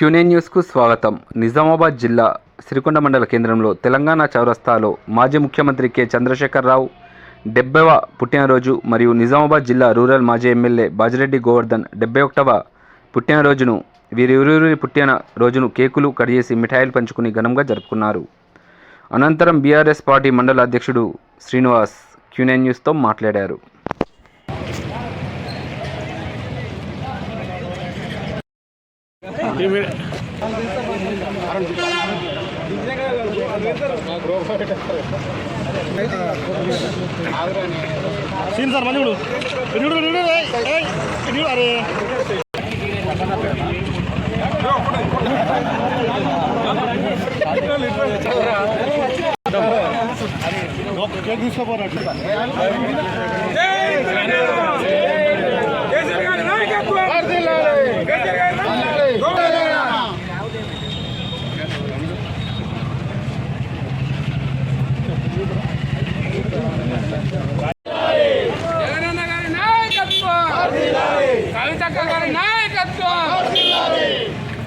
క్యూనే న్యూస్కు స్వాగతం. నిజామాబాద్ జిల్లా సిరికొండ మండల కేంద్రంలో తెలంగాణ చౌరస్తాలో మాజీ ముఖ్యమంత్రి కె చంద్రశేఖరరావు 70వ పుట్టినరోజు మరియు నిజామాబాద్ జిల్లా రూరల్ మాజీ ఎమ్మెల్యే బాజిరెడ్డి గోవర్ధన్ 71వ పుట్టినరోజును వీరిరువురి పుట్టిన రోజును కేకులు కట్ చేసి మిఠాయిలు పంచుకుని ఘనంగా జరుపుకున్నారు. అనంతరం బీఆర్ఎస్ పార్టీ మండల అధ్యక్షుడు శ్రీనివాస్ క్యూనే న్యూస్తో మాట్లాడారు. సీన్ సార్ మళ్ళీ అరే తీసుకోపోరాడు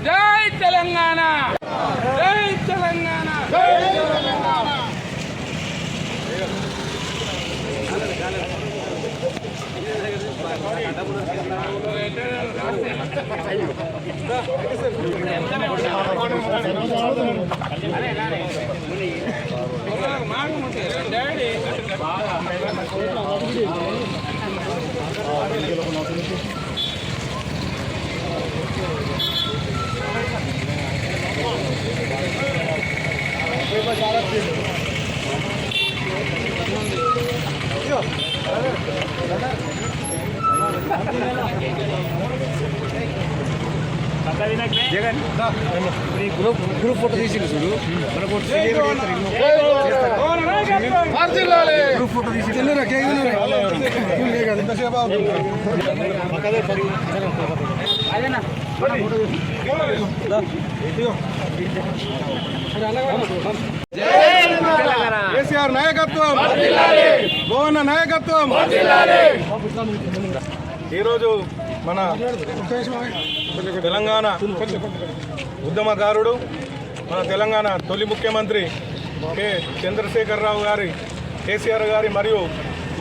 జై తెలంగాణ, జై తెలంగాణ, జై తెలంగాణ. గ్రూప్ ఫోటో తీసి చూడు గ్రూప్ ఫోటో తీసి కేసీఆర్ నాయకత్వం, గోవన్న నాయకత్వం. ఈరోజు మన తెలంగాణ ఉద్యమకారుడు, మన తెలంగాణ తొలి ముఖ్యమంత్రి కె చంద్రశేఖరరావు గారి, కేసీఆర్ గారి మరియు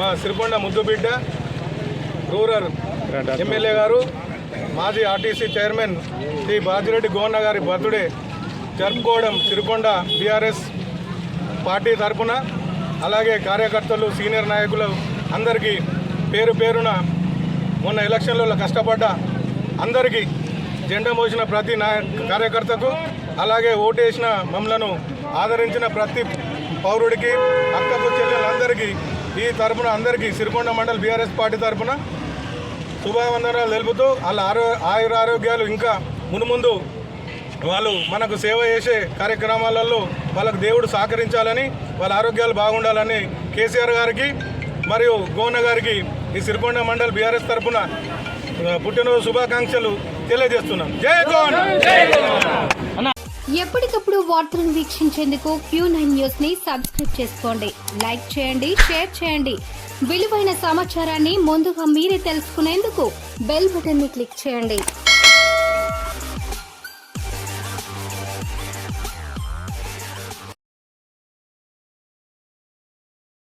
మా సిరికొండ ముద్దుబిడ్డ రూరల్ ఎమ్మెల్యే గారు, మాజీ ఆర్టీసీ చైర్మన్ శ్రీ బాజిరెడ్డి గోవర్ధన గారి బర్త్డే జరుపుకోవడం సిరికొండ బీఆర్ఎస్ పార్టీ తరఫున, అలాగే కార్యకర్తలు, సీనియర్ నాయకులు అందరికీ పేరు పేరున మొన్న ఎలక్షన్లలో కష్టపడ్డ అందరికీ, జెండా మోసిన ప్రతి కార్యకర్తకు, అలాగే ఓటేసిన మమ్మలను ఆదరించిన ప్రతి పౌరుడికి, అక్కకు చెల్లెలందరికీ ఈ తరఫున అందరికీ సిరికొండ మండల్ బీఆర్ఎస్ పార్టీ తరఫున శుభవందనాలు తెలుపుతూ వాళ్ళ ఆయురారోగ్యాలు ఇంకా మునుముందు వాళ్ళు మనకు సేవ చేసే కార్యక్రమాలలో వాళ్ళకు దేవుడు సహకరించాలని, వాళ్ళ ఆరోగ్యాలు బాగుండాలని కేసీఆర్ గారికి మరియు గోవర్ధన గారికి ఈ సిరికొండ మండల్ బీఆర్ఎస్ తరఫున పుట్టినరోజు శుభాకాంక్షలు తెలియజేస్తున్నాం. జై గోవర్ధన. ఎప్పటికప్పుడు వార్తలను వీక్షించేందుకు Q9 న్యూస్ ని సబ్స్క్రైబ్ చేసుకోండి, లైక్ చేయండి, షేర్ చేయండి. విలువైన సమాచారాన్ని ముందుగా మీరే తెలుసుకునేందుకు బెల్ బటన్ ని క్లిక్ చేయండి.